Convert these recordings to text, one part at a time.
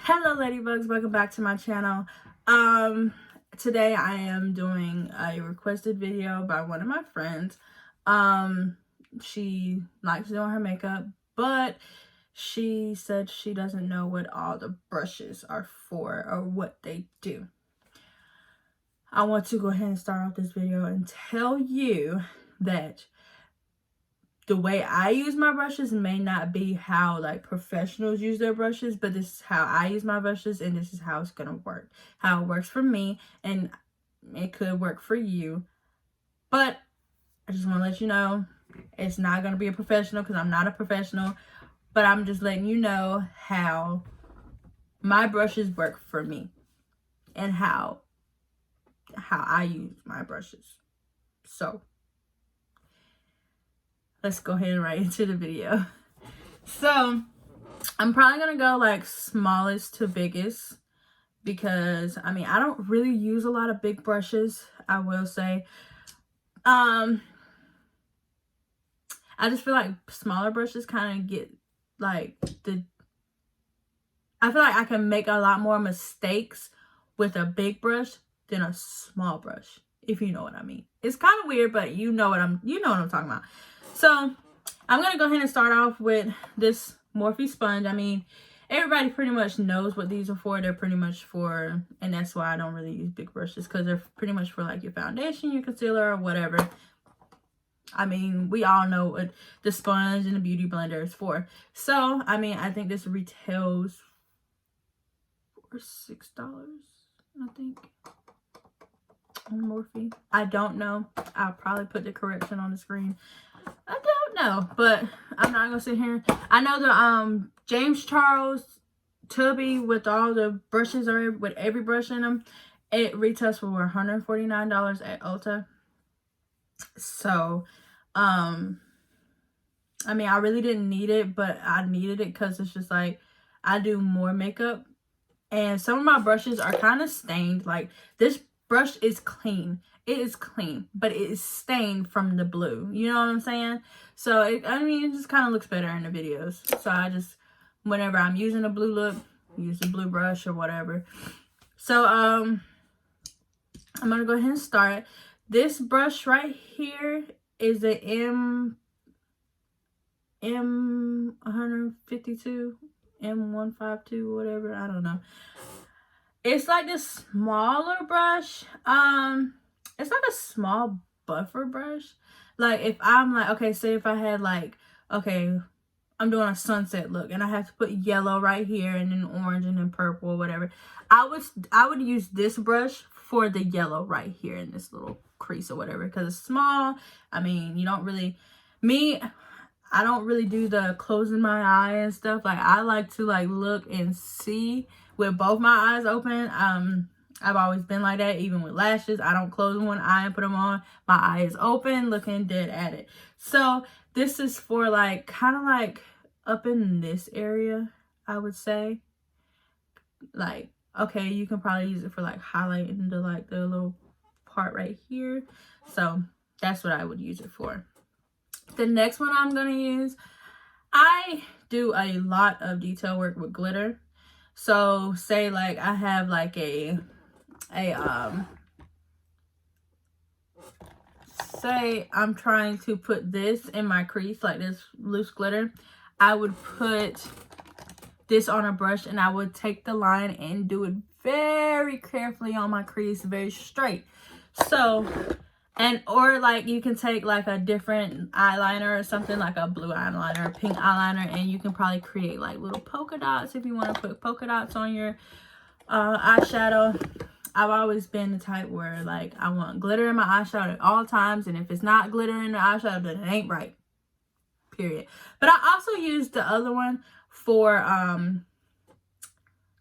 Hello ladybugs, welcome back to my channel. Today I am doing a requested video by one of my friends. She likes doing her makeup, but she said she doesn't know what all the brushes are for or what they do. I want to go ahead and start off this video and tell you that the way I use my brushes may not be how like professionals use their brushes, but this is how I use my brushes and this is how it's gonna work. How it works for me, and it could work for you. But I just want to let you know it's not gonna be a professional because I'm not a professional, but I'm just letting you know how my brushes work for me and how I use my brushes. So let's go ahead and right into the video. So I'm probably gonna go like smallest to biggest because I mean I don't really use a lot of big brushes, I will say. I just feel like smaller brushes kind of get like I feel like I can make a lot more mistakes with a big brush than a small brush, if you know what I mean. It's kind of weird, but you know what I'm talking about. So I'm gonna go ahead and start off with this Morphe sponge. I mean, everybody pretty much knows what these are for. They're pretty much for, and that's why I don't really use big brushes, because they're pretty much for like your foundation, your concealer, or whatever. I mean, we all know what the sponge and the beauty blender is for. So, I mean, I think this retails for $6, I think, on Morphe. I don't know. I'll probably put the correction on the screen. I don't know, but I'm not gonna sit here. I know the James Charles tubby with all the brushes, or with every brush in them, it retails for $149 at Ulta. So I mean, I really didn't need it, but I needed it because it's just like I do more makeup and some of my brushes are kind of stained. Like this brush is clean. It is clean, but it is stained from the blue. You know what I'm saying? So, I mean, it just kind of looks better in the videos. So, I just, whenever I'm using a blue look, use the blue brush or whatever. So, I'm going to go ahead and start. This brush right here is the M152, M152, whatever. I don't know. It's like this smaller brush. It's like a small buffer brush. Like if I'm like, okay, say if I had like, okay, I'm doing a sunset look and I have to put yellow right here and then orange and then purple or whatever, I would use this brush for the yellow right here in this little crease or whatever, because it's small. I mean, you don't really, I don't really do the closing my eye and stuff. Like I like to like look and see with both my eyes open. I've always been like that, even with lashes. I don't close one eye and put them on. My eye is open, looking dead at it. So this is for like kind of like up in this area, I would say. Like, okay, you can probably use it for like highlighting the like the little part right here. So that's what I would use it for. The next one I'm gonna use, I do a lot of detail work with glitter. So say like I have like say I'm trying to put this in my crease, like this loose glitter, I would put this on a brush and I would take the line and do it very carefully on my crease, very straight. So, or like you can take like a different eyeliner or something, like a blue eyeliner or pink eyeliner, and you can probably create like little polka dots if you want to put polka dots on your eyeshadow. I've always been the type where like I want glitter in my eyeshadow at all times, and if it's not glitter in the eyeshadow, then it ain't right, period. But I also use the other one for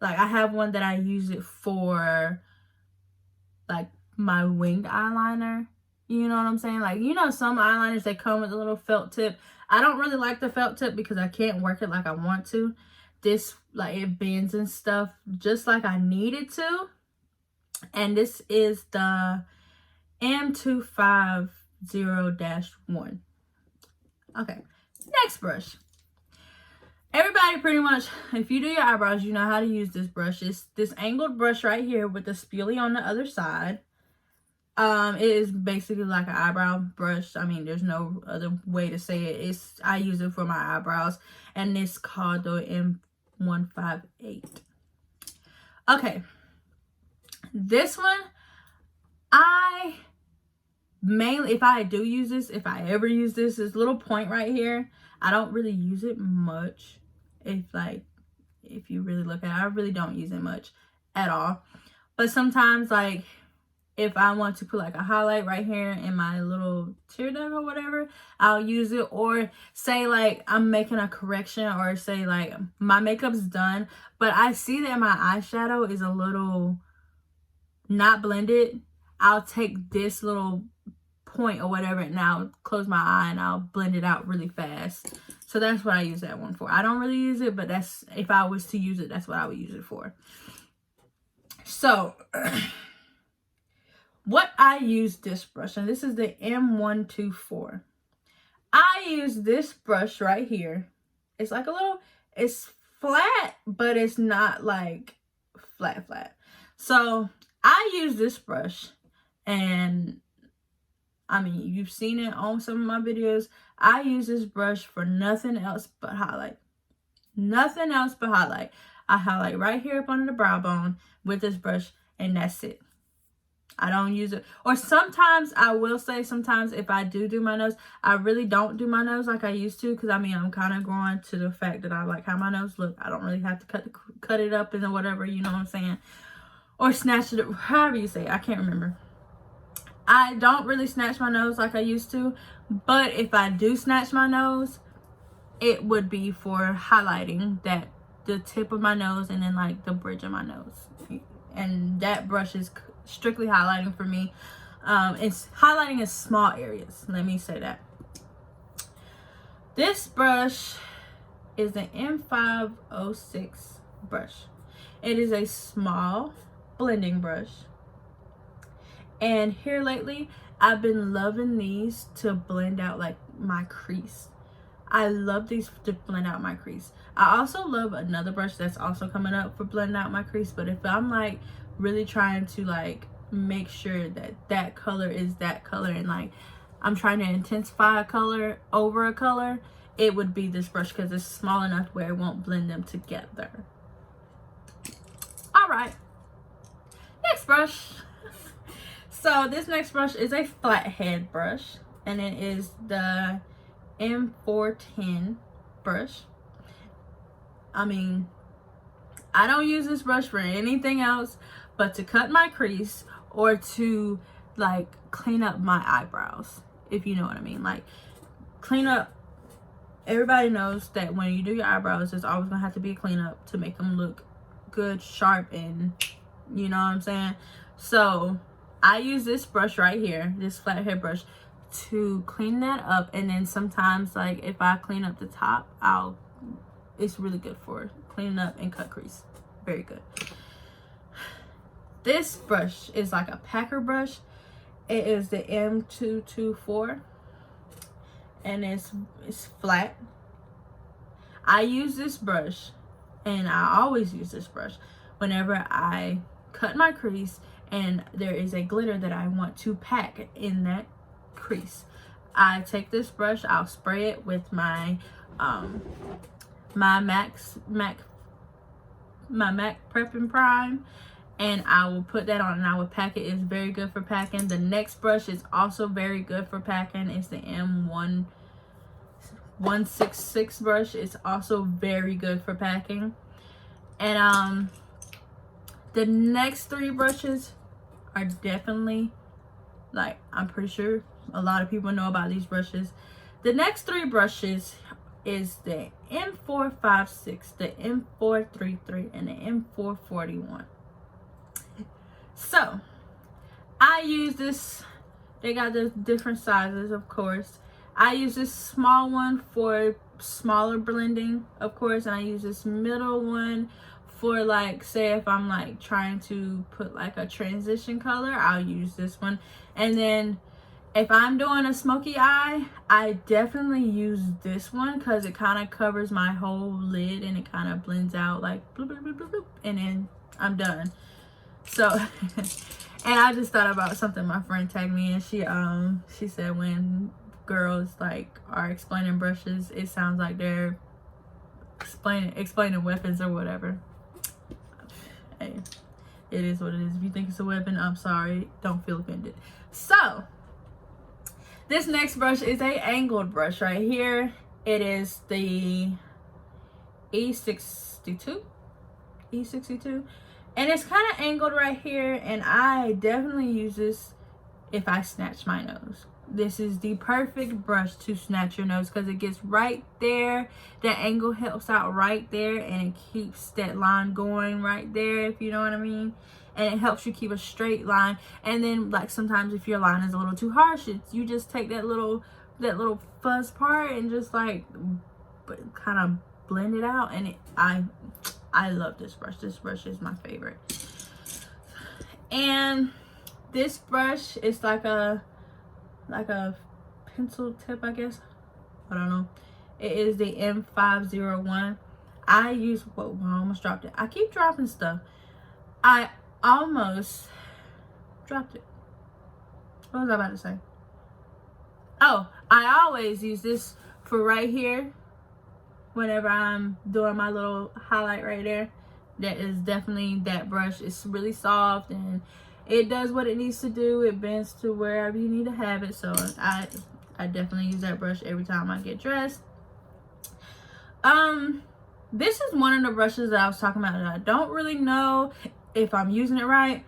like I have one that I use it for like my winged eyeliner. You know what I'm saying? Like, you know, some eyeliners, they come with a little felt tip. I don't really like the felt tip because I can't work it like I want to. This, like, it bends and stuff just like I need it to. And this is the M250-1. Okay, next brush. everybody pretty much, if you do your eyebrows, you know how to use this brush. It's this angled brush right here with the spoolie on the other side. It is basically like an eyebrow brush. I mean, there's no other way to say it. I use it for my eyebrows, and it's called the M158. Okay, this one, I mainly, if I do use this, if I ever use this little point right here, I don't really use it much. If you really look at it, I really don't use it much at all. But sometimes, like, if I want to put like a highlight right here in my little tear duct or whatever, I'll use it. Or say like I'm making a correction, or say like my makeup's done, but I see that my eyeshadow is a little not blended. I'll take this little point or whatever, and I'll close my eye and I'll blend it out really fast. So that's what I use that one for. I don't really use it, but that's, if I was to use it, that's what I would use it for. So what I use this brush, and this is the M124. I use this brush right here. It's like a little, it's flat, but it's not like flat. So I use this brush, and I mean, you've seen it on some of my videos. I use this brush for nothing else but highlight. Nothing else but highlight. I highlight right here up under the brow bone with this brush, and that's it. I don't use it. Or sometimes, I will say, sometimes if I do my nose, I really don't do my nose like I used to, because I mean, I'm kind of growing to the fact that I like how my nose look. I don't really have to cut it up and whatever, you know what I'm saying? Or snatch it, however you say it. I can't remember. I don't really snatch my nose like I used to, but if I do snatch my nose, it would be for highlighting the tip of my nose and then like the bridge of my nose. And that brush is strictly highlighting for me. It's highlighting in small areas, let me say that. This brush is an M506 brush. It is a small blending brush. And here lately, I've been loving these to blend out like my crease. I love these to blend out my crease. I also love another brush that's also coming up for blending out my crease. But if I'm like really trying to like make sure that color is that color, and like I'm trying to intensify a color over a color, it would be this brush, because it's small enough where it won't blend them together. All right, next brush. So this next brush is a flathead brush, and it is the M410 brush. I mean, I don't use this brush for anything else but to cut my crease or to like clean up my eyebrows, if you know what I mean. Like clean up, everybody knows that when you do your eyebrows, there's always gonna have to be a cleanup to make them look good, sharp, and you know what I'm saying. So I use this brush right here, this flathead brush, to clean that up. And then sometimes, like if I clean up the top, it's really good for cleaning up and cut crease. Very good. This brush is like a packer brush. It is the M224, and it's flat. I use this brush, and I always use this brush whenever I cut my crease and there is a glitter that I want to pack in that crease. I take this brush, I'll spray it with my MAC Prep and Prime, and I will put that on and I will pack it. It's very good for packing. The next brush is also very good for packing. It's the M166 brush. It's also very good for packing. And the next three brushes are definitely, like, I'm pretty sure a lot of people know about these brushes. The next three brushes is the M456, the M433, and the M441. So I use this, they got the different sizes, of course. I use this small one for smaller blending, of course, and I use this middle one for, like, say if I'm like trying to put like a transition color, I'll use this one. And then If I'm doing a smoky eye, I definitely use this one because it kind of covers my whole lid and it kind of blends out like bloop, bloop, bloop, bloop, bloop, and then I'm done. So, and I just thought about something my friend tagged me, and she said when girls like are explaining brushes, it sounds like they're explaining weapons or whatever. Hey, it is what it is. If you think it's a weapon, I'm sorry. Don't feel offended. So, this next brush is a angled brush right here. It is the E62. And it's kind of angled right here. And I definitely use this if I snatch my nose. This is the perfect brush to snatch your nose because it gets right there. The angle helps out right there. And it keeps that line going right there, if you know what I mean. And it helps you keep a straight line. And then like sometimes if your line is a little too harsh, you just take that little fuzz part and just like kind of blend it out. And I love this brush. This brush is my favorite. And this brush is like a pencil tip, I guess. I don't know. It is the M501. I use, whoa, I almost dropped it. I keep dropping stuff. I almost dropped it. What was I about to say? Oh, I always use this for right here whenever I'm doing my little highlight right there. That is definitely that brush. It's really soft and it does what it needs to do. It bends to wherever you need to have it. So I definitely use that brush every time I get dressed. This is one of the brushes that I was talking about that I don't really know if I'm using it right.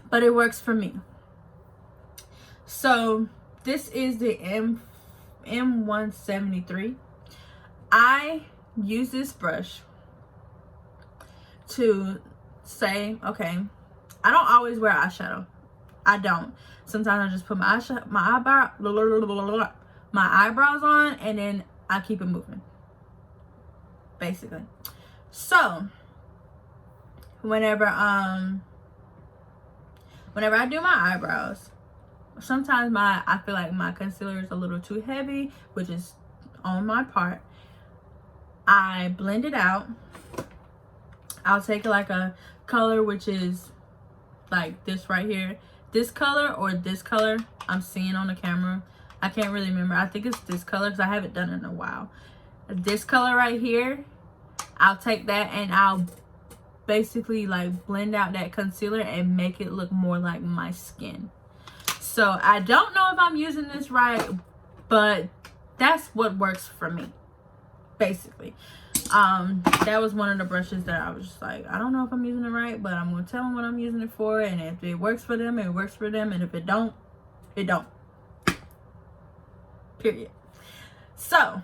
But it works for me. So this is the M173. I use this brush to say, okay, I don't always wear eyeshadow. I don't. Sometimes I just put my eyebrows on and then I keep it moving. Basically. So whenever I do my eyebrows, sometimes I feel like my concealer is a little too heavy, which is on my part. I blend it out. I'll take like a color which is like this right here. This color or this color I'm seeing on the camera. I can't really remember. I think it's this color because I haven't done it in a while. This color right here, I'll take that and I'll basically like blend out that concealer and make it look more like my skin. So I don't know if I'm using this right, but that's what works for me, basically. That was one of the brushes that I was just like, I don't know if I'm using it right, but I'm gonna tell them what I'm using it for, and if it works for them, it works for them, and if it don't, it don't. Period. So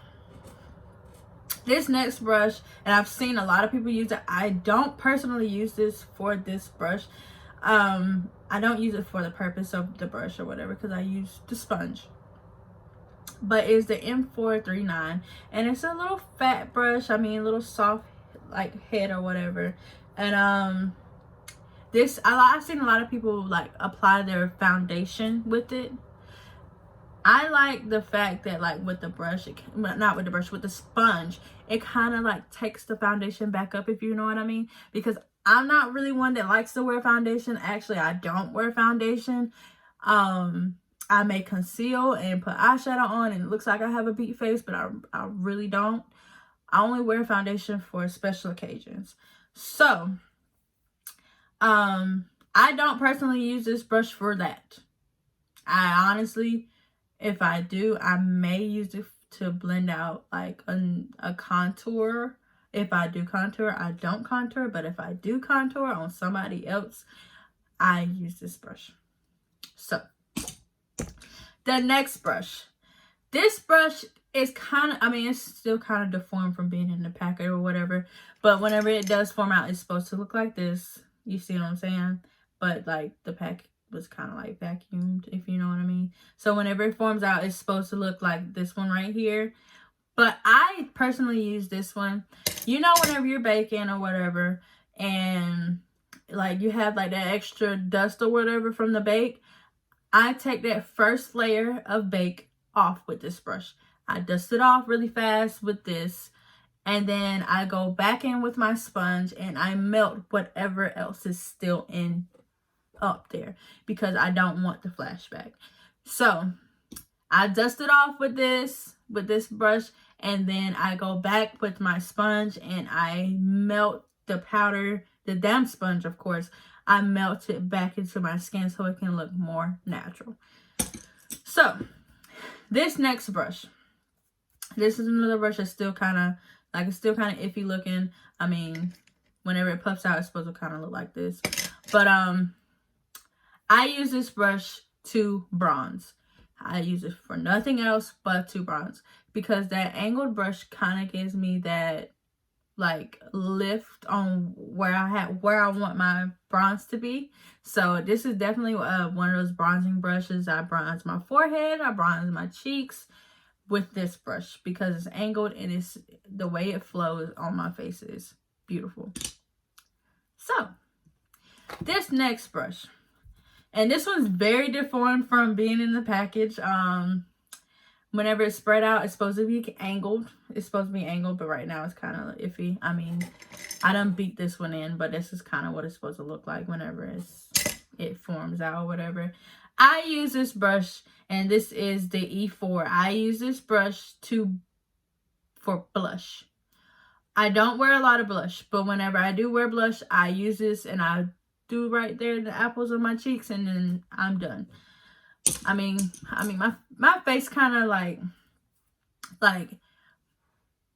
this next brush, and I've seen a lot of people use it. I don't personally use this for this brush. I don't use it for the purpose of the brush or whatever because I use the sponge. But it's the M439 and it's a little fat brush. I mean, a little soft like head or whatever. And this I've seen a lot of people like apply their foundation with it. I like the fact that like with the brush, not with the brush, with the sponge, it kind of like takes the foundation back up, if you know what I mean. Because I'm not really one that likes to wear foundation. Actually, I don't wear foundation. I may conceal and put eyeshadow on and it looks like I have a beat face, but I really don't. I only wear foundation for special occasions. So, I don't personally use this brush for that. I honestly, if I do, I may use it to blend out like a contour. If I do contour, I don't contour. But if I do contour on somebody else, I use this brush. So, the next brush. This brush is kind of, I mean, it's still kind of deformed from being in the packet or whatever. But whenever it does form out, it's supposed to look like this. You see what I'm saying? But like the pack was kind of like vacuumed, if you know what I mean. So whenever it forms out, it's supposed to look like this one right here. But I personally use this one. You know, whenever you're baking or whatever, and like you have like that extra dust or whatever from the bake, I take that first layer of bake off with this brush. I dust it off really fast with this, and then I go back in with my sponge and I melt whatever else is still in up there, because I don't want the flashback. So I dust it off with this brush, and then I go back with my sponge and I melt the powder, the damp sponge, of course. I melt it back into my skin so it can look more natural. So this next brush, this is another brush that's still kind of like, it's still kind of iffy looking. I mean, whenever it puffs out, it's supposed to kind of look like this. But I use this brush to bronze. I use it for nothing else but to bronze, because that angled brush kind of gives me that like lift on where I want my bronze to be. So this is definitely one of those bronzing brushes. I bronze my forehead, I bronze my cheeks with this brush because it's angled, and it's the way it flows on my face is beautiful. So this next brush, and this one's very deformed from being in the package. Whenever it's spread out, it's supposed to be angled. It's supposed to be angled, but right now it's kind of iffy. I mean, I done beat this one in, but this is kind of what it's supposed to look like whenever it forms out or whatever. I use this brush, and this is the E4. I use this brush for blush. I don't wear a lot of blush, but whenever I do wear blush, I use this, and I do right there the apples of my cheeks, and then I'm done. I mean my face kind of like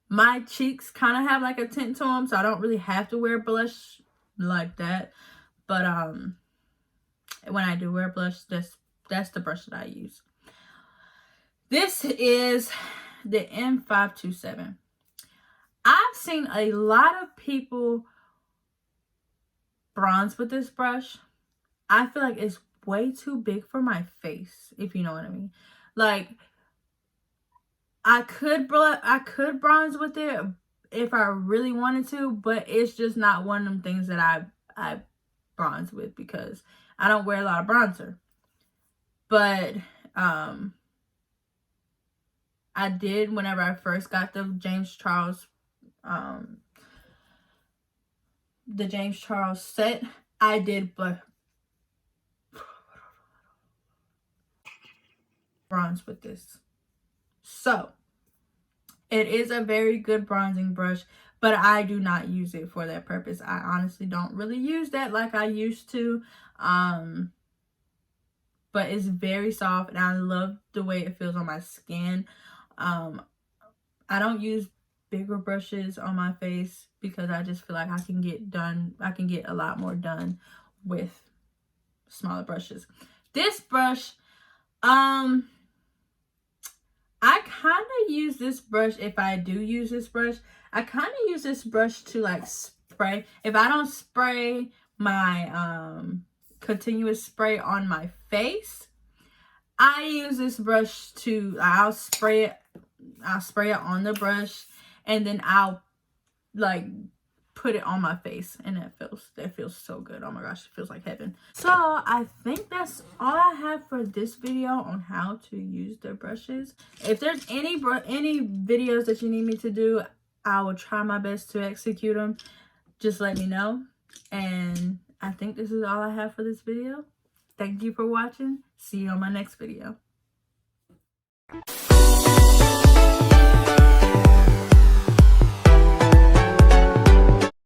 my cheeks kind of have like a tint to them, so I don't really have to wear blush like that. But when I do wear blush, that's the brush that I use. This is the M527. I've seen a lot of people bronze with this brush. I feel like it's way too big for my face, if you know what I mean. Like, I could bronze with it if I really wanted to, but it's just not one of them things that I bronze with, because I don't wear a lot of bronzer. But I did whenever I first got the James Charles set. I did bronze with this. So it is a very good bronzing brush, but I do not use it for that purpose. I honestly don't really use that like I used to. But it's very soft, and I love the way it feels on my skin. I don't use bigger brushes on my face because I just feel like I can get a lot more done with smaller brushes. This brush, I kind of use this brush, if I do use this brush, I kind of use this brush to like spray. If I don't spray my continuous spray on my face, I use this brush to, I'll spray it on the brush, and then I'll like put it on my face, and that feels so good. Oh my gosh, it feels like heaven. So I think that's all I have for this video on how to use the brushes. If there's any videos that you need me to do, I will try my best to execute them. Just let me know. And I think this is all I have for this video. Thank you for watching. See you on my next video.